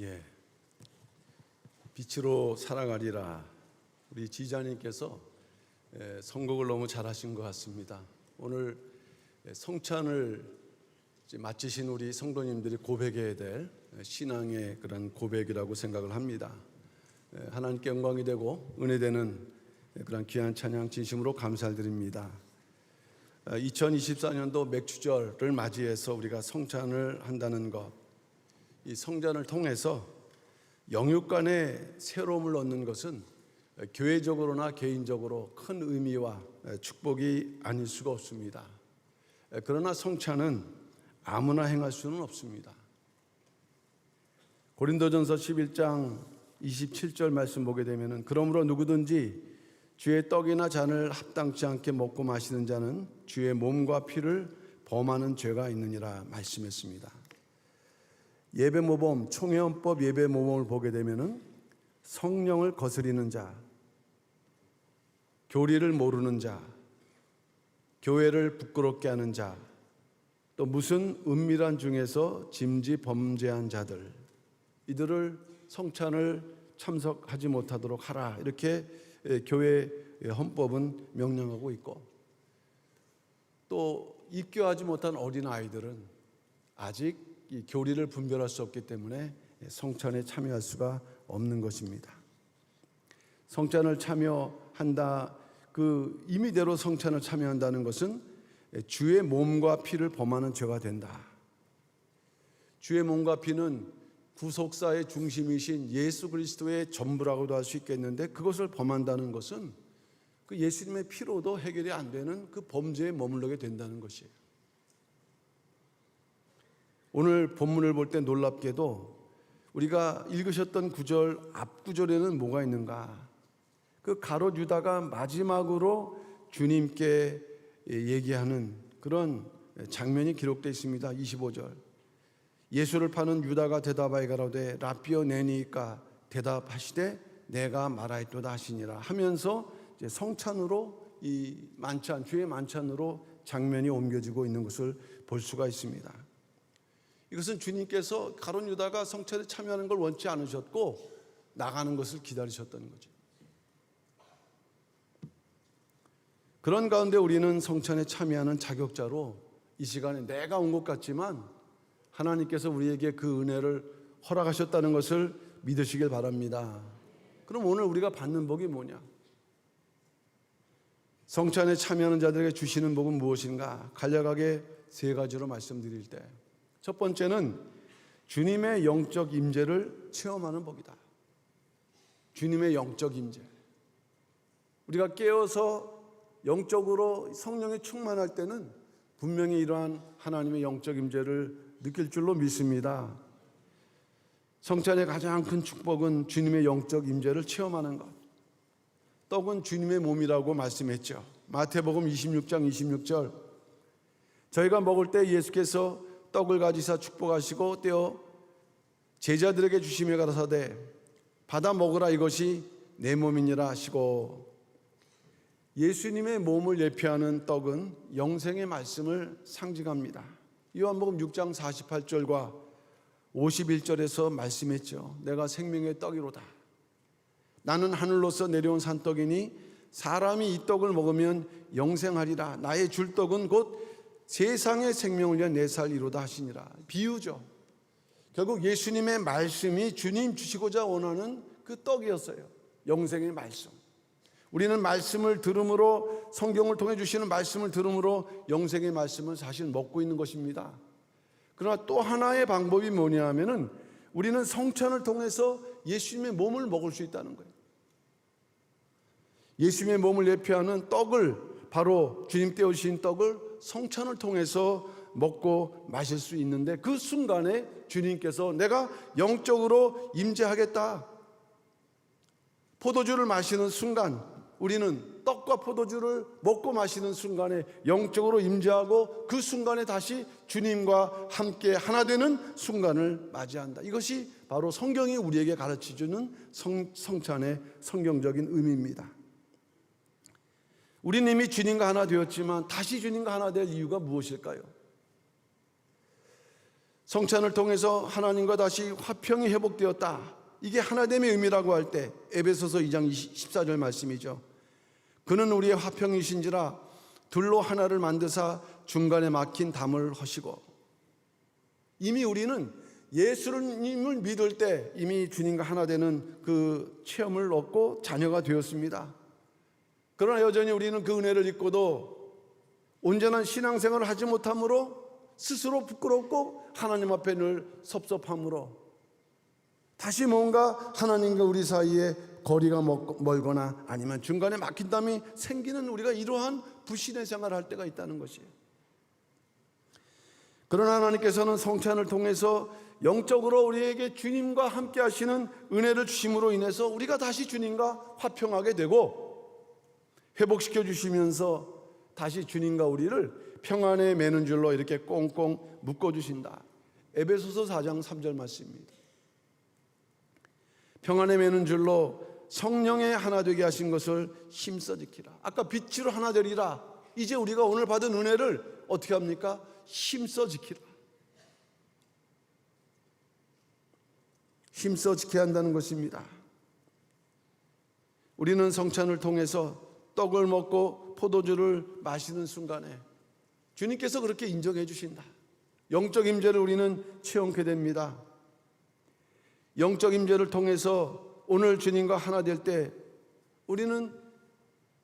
예, 빛으로 살아가리라. 우리 지자님께서 선곡을 너무 잘하신 것 같습니다. 오늘 성찬을 마치신 우리 성도님들이 고백해야 될 신앙의 그런 고백이라고 생각을 합니다. 하나님께 영광이 되고 은혜되는 그런 귀한 찬양 진심으로 감사드립니다. 2024년도 맥주절을 맞이해서 우리가 성찬을 한다는 것, 이 성찬을 통해서 영육 간의 새로움을 얻는 것은 교회적으로나 개인적으로 큰 의미와 축복이 아닐 수가 없습니다. 그러나 성찬은 아무나 행할 수는 없습니다. 고린도전서 11장 27절 말씀 보게 되면은, 그러므로 누구든지 주의 떡이나 잔을 합당치 않게 먹고 마시는 자는 주의 몸과 피를 범하는 죄가 있느니라 말씀했습니다. 예배모범, 총회원법 예배모범을 보게 되면은 성령을 거스리는 자, 교리를 모르는 자, 교회를 부끄럽게 하는 자, 또 무슨 은밀한 중에서 짐짓 범죄한 자들, 이들을 성찬을 참석하지 못하도록 하라, 이렇게 교회 헌법은 명령하고 있고, 또 입교하지 못한 어린아이들은 아직 이 교리를 분별할 수 없기 때문에 성찬에 참여할 수가 없는 것입니다. 성찬을 참여한다, 그 임의대로 성찬을 참여한다는 것은 주의 몸과 피를 범하는 죄가 된다. 주의 몸과 피는 구속사의 중심이신 예수 그리스도의 전부라고도 할 수 있겠는데, 그것을 범한다는 것은 그 예수님의 피로도 해결이 안 되는 그 범죄에 머물러게 된다는 것이에요. 오늘 본문을 볼 때 놀랍게도 우리가 읽으셨던 구절 앞 구절에는 뭐가 있는가? 그 가롯 유다가 마지막으로 주님께 얘기하는 그런 장면이 기록되어 있습니다. 25절. 예수를 파는 유다가 대답하여 가로되 라삐어 내니까 대답하시되 내가 말하였도다 하시니라 하면서 이제 성찬으로, 이 만찬, 주의 만찬으로 장면이 옮겨지고 있는 것을 볼 수가 있습니다. 이것은 주님께서 가롯 유다가 성찬에 참여하는 걸 원치 않으셨고 나가는 것을 기다리셨다는 거죠. 그런 가운데 우리는 성찬에 참여하는 자격자로 이 시간에 내가 온 것 같지만 하나님께서 우리에게 그 은혜를 허락하셨다는 것을 믿으시길 바랍니다. 그럼 오늘 우리가 받는 복이 뭐냐? 성찬에 참여하는 자들에게 주시는 복은 무엇인가? 간략하게 세 가지로 말씀드릴 때, 첫 번째는 주님의 영적 임재를 체험하는 복이다. 주님의 영적 임재. 우리가 깨어서 영적으로 성령에 충만할 때는 분명히 이러한 하나님의 영적 임재를 느낄 줄로 믿습니다. 성찬의 가장 큰 축복은 주님의 영적 임재를 체험하는 것. 떡은 주님의 몸이라고 말씀했죠. 마태복음 26장 26절. 저희가 먹을 때 예수께서 떡을 가지사 축복하시고 떼어 제자들에게 주시며 가라사대 받아 먹으라, 이것이 내 몸이니라 하시고, 예수님의 몸을 예표하는 떡은 영생의 말씀을 상징합니다. 요한복음 6장 48절과 51절에서 말씀했죠. 내가 생명의 떡이로다. 나는 하늘로서 내려온 산떡이니 사람이 이 떡을 먹으면 영생하리라. 나의 줄 떡은 곧 세상의 생명을 위한 내 살이로다 하시니라. 비유죠. 결국 예수님의 말씀이 주님 주시고자 원하는 그 떡이었어요. 영생의 말씀. 우리는 말씀을 들음으로, 성경을 통해 주시는 말씀을 들음으로 영생의 말씀을 사실 먹고 있는 것입니다. 그러나 또 하나의 방법이 뭐냐 하면은 우리는 성찬을 통해서 예수님의 몸을 먹을 수 있다는 거예요. 예수님의 몸을 예표하는 떡을, 바로 주님 떼어주신 떡을 성찬을 통해서 먹고 마실 수 있는데, 그 순간에 주님께서 내가 영적으로 임재하겠다. 포도주를 마시는 순간, 우리는 떡과 포도주를 먹고 마시는 순간에 영적으로 임재하고 그 순간에 다시 주님과 함께 하나 되는 순간을 맞이한다. 이것이 바로 성경이 우리에게 가르쳐주는 성찬의 성경적인 의미입니다. 우리는 이미 주님과 하나 되었지만 다시 주님과 하나 될 이유가 무엇일까요? 성찬을 통해서 하나님과 다시 화평이 회복되었다. 이게 하나됨의 의미라고 할 때 에베소서 2장 14절 말씀이죠. 그는 우리의 화평이신지라 둘로 하나를 만드사 중간에 막힌 담을 허시고. 이미 우리는 예수님을 믿을 때 이미 주님과 하나 되는 그 체험을 얻고 자녀가 되었습니다. 그러나 여전히 우리는 그 은혜를 잊고도 온전한 신앙생활을 하지 못함으로 스스로 부끄럽고 하나님 앞에 늘 섭섭함으로 다시 뭔가 하나님과 우리 사이에 거리가 멀거나 아니면 중간에 막힌 담이 생기는 우리가 이러한 불신의 생활을 할 때가 있다는 것이에요. 그러나 하나님께서는 성찬을 통해서 영적으로 우리에게 주님과 함께 하시는 은혜를 주심으로 인해서 우리가 다시 주님과 화평하게 되고 회복시켜 주시면서 다시 주님과 우리를 평안에 매는 줄로 이렇게 꽁꽁 묶어주신다. 에베소서 4장 3절 말씀입니다. 평안에 매는 줄로 성령의 하나 되게 하신 것을 힘써 지키라. 아까 빛으로 하나 되리라. 이제 우리가 오늘 받은 은혜를 어떻게 합니까? 힘써 지키라. 힘써 지켜야 한다는 것입니다. 우리는 성찬을 통해서 떡을 먹고 포도주를 마시는 순간에 주님께서 그렇게 인정해 주신다. 영적 임재를 우리는 체험하게 됩니다. 영적 임재를 통해서 오늘 주님과 하나 될 때 우리는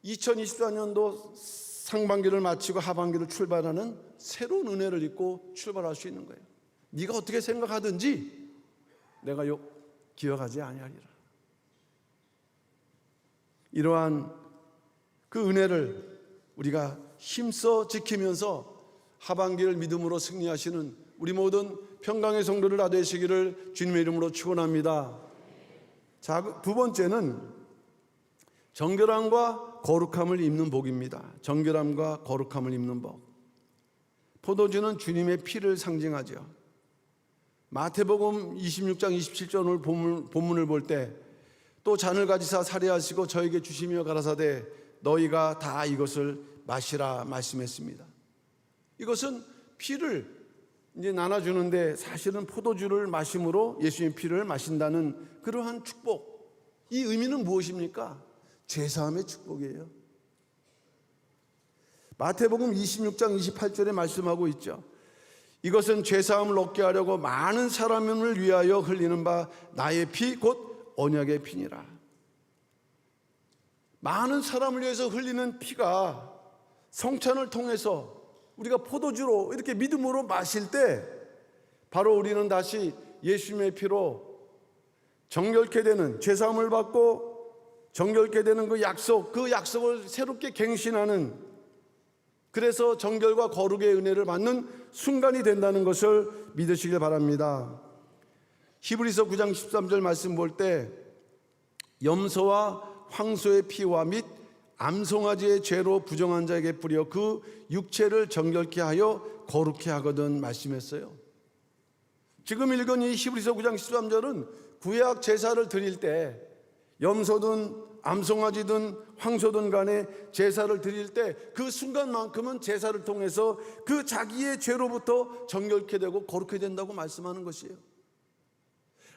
2024년도 상반기를 마치고 하반기를 출발하는 새로운 은혜를 입고 출발할 수 있는 거예요. 네가 어떻게 생각하든지 내가 기억하지 아니하리라. 이러한 그 은혜를 우리가 힘써 지키면서 하반기를 믿음으로 승리하시는 우리 모든 평강의 성도를 다 되시기를 주님의 이름으로 축원합니다. 자, 두 번째는 정결함과 거룩함을 입는 복입니다. 정결함과 거룩함을 입는 복. 포도주는 주님의 피를 상징하죠. 마태복음 26장 27절 오늘 본문을 볼 때 또 잔을 가지사 살해하시고 저에게 주시며 가라사대 너희가 다 이것을 마시라 말씀했습니다. 이것은 피를 이제 나눠주는데 사실은 포도주를 마심으로 예수님의 피를 마신다는 그러한 축복. 이 의미는 무엇입니까? 죄사함의 축복이에요. 마태복음 26장 28절에 말씀하고 있죠. 이것은 죄사함을 얻게 하려고 많은 사람을 위하여 흘리는 바 나의 피 곧 언약의 피니라. 많은 사람을 위해서 흘리는 피가 성찬을 통해서 우리가 포도주로 이렇게 믿음으로 마실 때 바로 우리는 다시 예수님의 피로 정결케 되는 죄사함을 받고 정결케 되는 그 약속을 새롭게 갱신하는 그래서 정결과 거룩의 은혜를 받는 순간이 된다는 것을 믿으시길 바랍니다. 히브리서 9장 13절 말씀 볼 때 염소와 황소의 피와 및 암송아지의 죄로 부정한 자에게 뿌려 그 육체를 정결케 하여 거룩케 하거든 말씀했어요. 지금 읽은 이 히브리서 9장 13절은 구약 제사를 드릴 때 염소든 암송아지든 황소든 간에 제사를 드릴 때 그 순간만큼은 제사를 통해서 그 자기의 죄로부터 정결케 되고 거룩해 된다고 말씀하는 것이에요.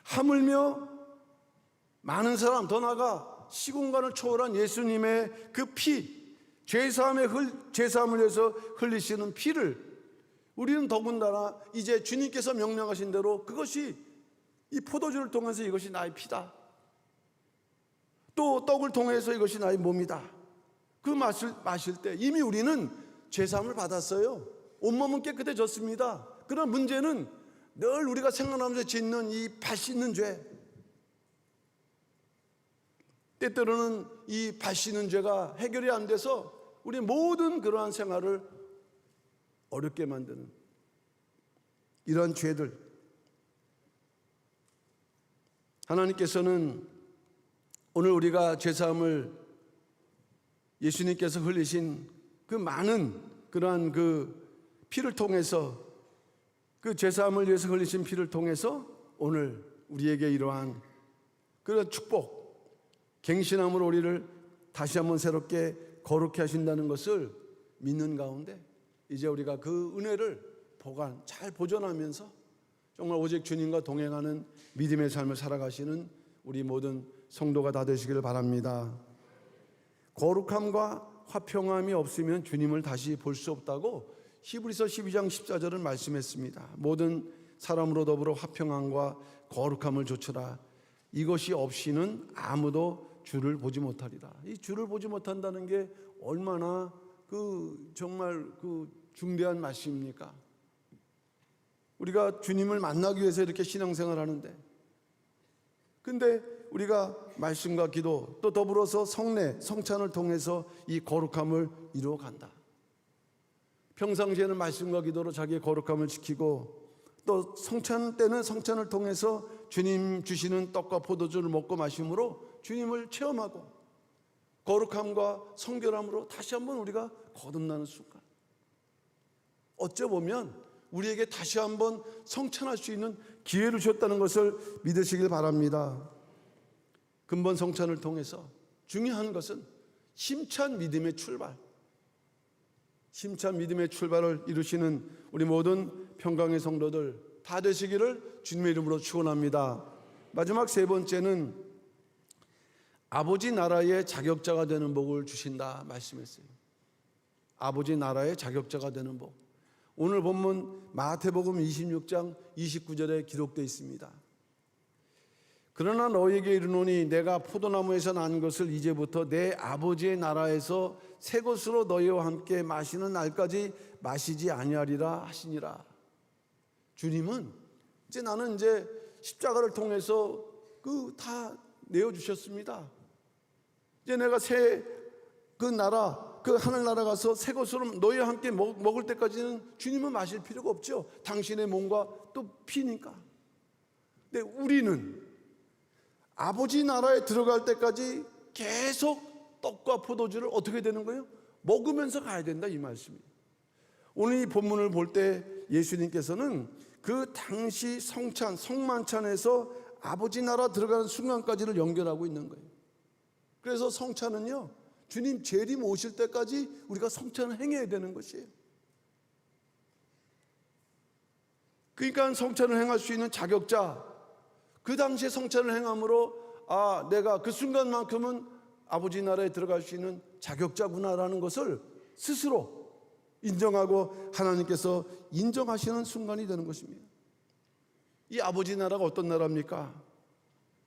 하물며 많은 사람 더 나아가 시공간을 초월한 예수님의 그 피, 죄사함을 위해서 흘리시는 피를 우리는 더군다나 이제 주님께서 명령하신 대로 그것이 이 포도주를 통해서 이것이 나의 피다. 또 떡을 통해서 이것이 나의 몸이다. 그 맛을 마실 때 이미 우리는 죄사함을 받았어요. 온몸은 깨끗해졌습니다. 그러나 문제는 늘 우리가 생각하면서 짓는 이 발 씻는 죄. 때때로는 이 발 씻는 죄가 해결이 안 돼서 우리 모든 그러한 생활을 어렵게 만드는 이런 죄들. 하나님께서는 오늘 우리가 죄사함을 예수님께서 흘리신 그 많은 그러한 그 피를 통해서 그 죄사함을 위해서 흘리신 피를 통해서 오늘 우리에게 이러한 그런 축복, 갱신함으로 우리를 다시 한번 새롭게 거룩해 하신다는 것을 믿는 가운데 이제 우리가 그 은혜를 잘 보존하면서 정말 오직 주님과 동행하는 믿음의 삶을 살아가시는 우리 모든 성도가 다 되시기를 바랍니다. 거룩함과 화평함이 없으면 주님을 다시 볼 수 없다고 히브리서 12장 14절은 말씀했습니다. 모든 사람으로 더불어 화평함과 거룩함을 조처라. 이것이 없이는 아무도 주를 보지 못하리라. 이 주를 보지 못한다는 게 얼마나 정말 중대한 말씀입니까? 우리가 주님을 만나기 위해서 이렇게 신앙생활을 하는데, 근데 우리가 말씀과 기도 또 더불어서 성례, 성찬을 통해서 이 거룩함을 이루어 간다. 평상시에는 말씀과 기도로 자기의 거룩함을 지키고, 또 성찬 때는 성찬을 통해서 주님 주시는 떡과 포도주를 먹고 마심으로 주님을 체험하고 거룩함과 성결함으로 다시 한번 우리가 거듭나는 순간, 어찌 보면 우리에게 다시 한번 성찬할 수 있는 기회를 주셨다는 것을 믿으시길 바랍니다. 근본 성찬을 통해서 중요한 것은 힘찬 믿음의 출발, 힘찬 믿음의 출발을 이루시는 우리 모든 평강의 성도들 다 되시기를 주님의 이름으로 축원합니다. 마지막 세 번째는 아버지 나라의 자격자가 되는 복을 주신다 말씀했어요. 아버지 나라의 자격자가 되는 복. 오늘 본문 마태복음 26장 29절에 기록되어 있습니다. 그러나 너희에게 이르노니 내가 포도나무에서 난 것을 이제부터 내 아버지의 나라에서 새 것으로 너희와 함께 마시는 날까지 마시지 아니하리라 하시니라. 주님은 나는 십자가를 통해서 다 내어주셨습니다. 이제 내가 새 나라, 하늘나라 가서 새 것으로 너희와 함께 먹을 때까지는 주님은 마실 필요가 없죠. 당신의 몸과 또 피니까. 근데 우리는 아버지 나라에 들어갈 때까지 계속 떡과 포도주를 어떻게 되는 거예요? 먹으면서 가야 된다, 이 말씀이에요. 오늘 이 본문을 볼 때 예수님께서는 그 당시 성찬, 성만찬에서 아버지 나라 들어가는 순간까지를 연결하고 있는 거예요. 그래서 성찬은요, 주님 재림 오실 때까지 우리가 성찬을 행해야 되는 것이에요. 그러니까 성찬을 행할 수 있는 자격자, 그 당시에 성찬을 행함으로 내가 그 순간만큼은 아버지 나라에 들어갈 수 있는 자격자구나라는 것을 스스로 인정하고 하나님께서 인정하시는 순간이 되는 것입니다. 이 아버지 나라가 어떤 나라입니까?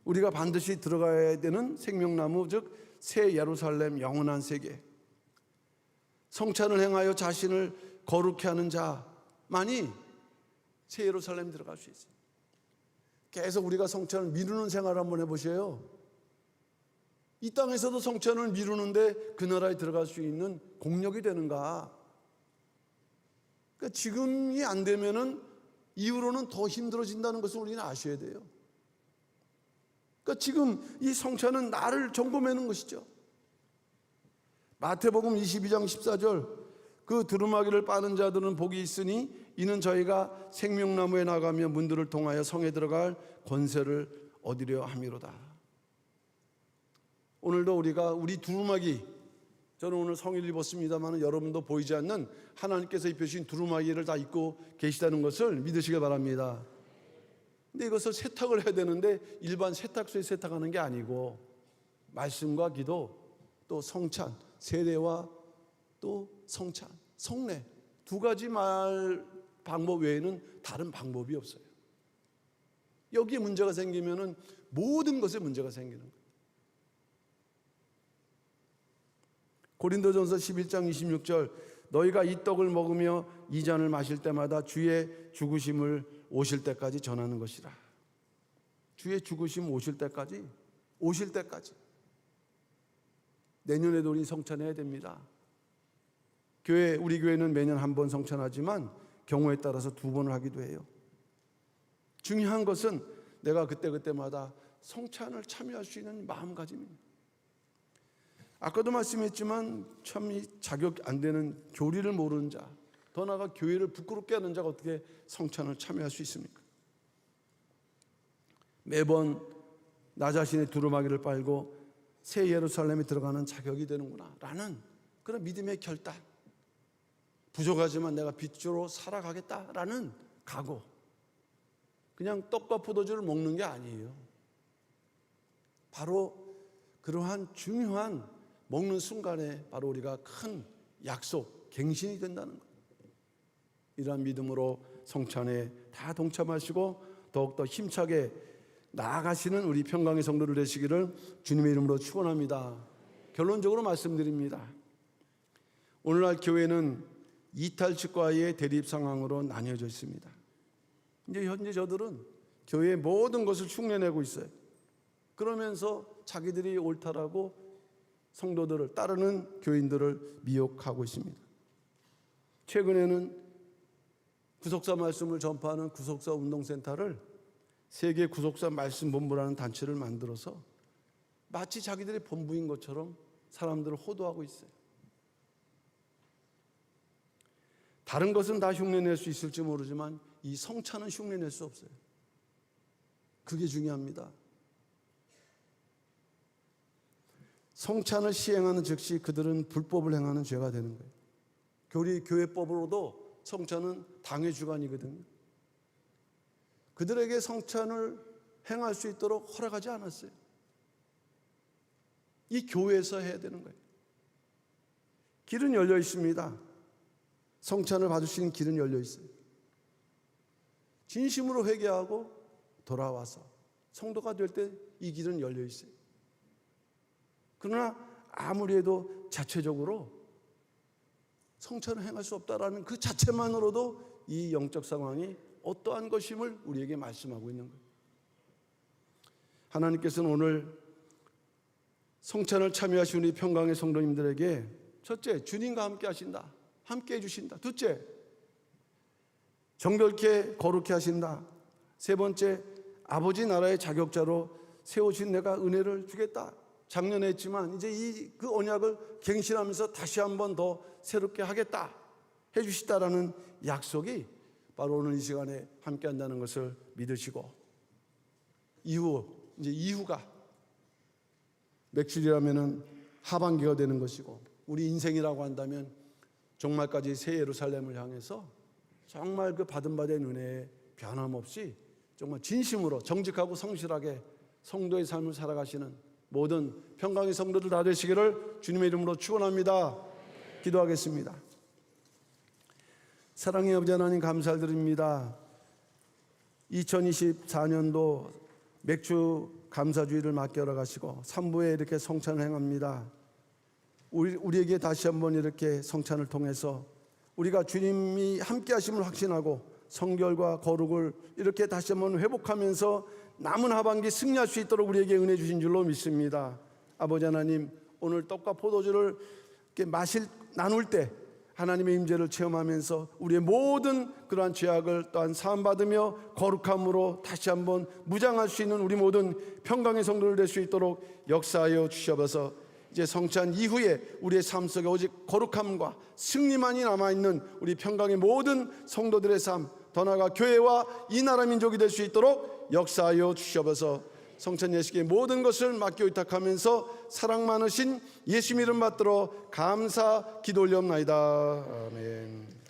우리가 반드시 들어가야 되는 생명나무, 즉 새 예루살렘, 영원한 세계. 성찬을 행하여 자신을 거룩해 하는 자만이 새 예루살렘 들어갈 수 있어요. 계속 우리가 성찬을 미루는 생활을 한번 해보세요. 이 땅에서도 성찬을 미루는데 그 나라에 들어갈 수 있는 공력이 되는가? 그러니까 지금이 안 되면은 이후로는 더 힘들어진다는 것을 우리는 아셔야 돼요. 그러니까 지금 이 성찬은 나를 점검하는 것이죠. 마태복음 22장 14절, 그 두루마기를 빠는 자들은 복이 있으니 이는 저희가 생명나무에 나가며 문들을 통하여 성에 들어갈 권세를 얻으려 함이로다. 오늘도 우리 두루마기, 저는 오늘 성의를 입었습니다만 여러분도 보이지 않는 하나님께서 입혀주신 두루마기를 다 입고 계시다는 것을 믿으시기 바랍니다. 근데 이것을 세탁을 해야 되는데 일반 세탁소에 세탁하는 게 아니고 말씀과 기도, 또 성찬, 세례와 또 성찬, 성례, 두 가지 말 방법 외에는 다른 방법이 없어요. 여기에 문제가 생기면은 모든 것에 문제가 생기는 거예요. 고린도전서 11장 26절, 너희가 이 떡을 먹으며 이 잔을 마실 때마다 주의 죽으심을 오실 때까지 전하는 것이라. 주의 죽으심 오실 때까지, 내년에도 우리 성찬해야 됩니다. 우리 교회는 매년 한 번 성찬하지만 경우에 따라서 2번을 하기도 해요. 중요한 것은 내가 그때마다 성찬을 참여할 수 있는 마음가짐입니다. 아까도 말씀했지만 참 이 자격 안 되는 교리를 모르는 자, 더 나아가 교회를 부끄럽게 하는 자가 어떻게 성찬을 참여할 수 있습니까? 매번 나 자신의 두루마기를 빨고 새 예루살렘에 들어가는 자격이 되는구나 라는 그런 믿음의 결단, 부족하지만 내가 빛으로 살아가겠다라는 각오, 그냥 떡과 포도주를 먹는 게 아니에요. 바로 그러한 중요한 먹는 순간에 바로 우리가 큰 약속, 갱신이 된다는 것. 이러한 믿음으로 성찬에 다 동참하시고 더욱더 힘차게 나아가시는 우리 평강의 성도들 되시기를 주님의 이름으로 축원합니다. 결론적으로 말씀드립니다. 오늘날 교회는 이탈측과의 대립 상황으로 나뉘어져 있습니다. 이제 현재 저들은 교회의 모든 것을 흉내내고 있어요. 그러면서 자기들이 옳다라고 성도들을 따르는 교인들을 미혹하고 있습니다. 최근에는 구속사 말씀을 전파하는 구속사 운동센터를 세계 구속사 말씀본부라는 단체를 만들어서 마치 자기들의 본부인 것처럼 사람들을 호도하고 있어요. 다른 것은 다 흉내낼 수 있을지 모르지만 이 성찬은 흉내낼 수 없어요. 그게 중요합니다. 성찬을 시행하는 즉시 그들은 불법을 행하는 죄가 되는 거예요. 우리 교회법으로도 성찬은 당회 주관이거든요. 그들에게 성찬을 행할 수 있도록 허락하지 않았어요. 이 교회에서 해야 되는 거예요. 길은 열려 있습니다. 성찬을 받을 수 있는 길은 열려 있어요. 진심으로 회개하고 돌아와서 성도가 될 때 이 길은 열려 있어요. 그러나 아무리 해도 자체적으로 성찬을 행할 수 없다라는 그 자체만으로도 이 영적 상황이 어떠한 것임을 우리에게 말씀하고 있는 거예요. 하나님께서는 오늘 성찬을 참여하신 우리 평강의 성도님들에게 첫째, 주님과 함께 하신다. 함께 해주신다. 둘째, 정결케 거룩케 하신다. 세 번째, 아버지 나라의 자격자로 세우신 내가 은혜를 주겠다. 작년에 했지만 이제 그 언약을 갱신하면서 다시 한번 더 새롭게 하겠다 해주시다라는 약속이 바로 오늘 이 시간에 함께 한다는 것을 믿으시고, 이후가 맥주리라면은 하반기가 되는 것이고, 우리 인생이라고 한다면 종말까지 새 예루살렘을 향해서 정말 그 받은 바 된 은혜에 변함없이 정말 진심으로 정직하고 성실하게 성도의 삶을 살아가시는 모든 평강의 성도들 다 되시기를 주님의 이름으로 축원합니다. 기도하겠습니다. 사랑의 아버지 하나님, 감사드립니다. 2024년도 맥주 감사주의를 맡겨 가시고 3부에 이렇게 성찬을 행합니다. 우리에게 다시 한번 이렇게 성찬을 통해서 우리가 주님이 함께 하심을 확신하고 성결과 거룩을 이렇게 다시 한번 회복하면서 남은 하반기 승리할 수 있도록 우리에게 은혜 주신 줄로 믿습니다. 아버지 하나님, 오늘 떡과 포도주를 이렇게 나눌 때 하나님의 임재를 체험하면서 우리의 모든 그러한 죄악을 또한 사함받으며 거룩함으로 다시 한번 무장할 수 있는 우리 모든 평강의 성도들 될 수 있도록 역사하여 주시옵소서. 이제 성찬 이후에 우리의 삶 속에 오직 거룩함과 승리만이 남아있는 우리 평강의 모든 성도들의 삶, 더 나아가 교회와 이 나라 민족이 될 수 있도록 역사하여 주시옵소서. 성찬 예식의 모든 것을 맡겨 의탁하면서 사랑 많으신 예수 이름 받들어 감사 기도 올리옵나이다. 아멘.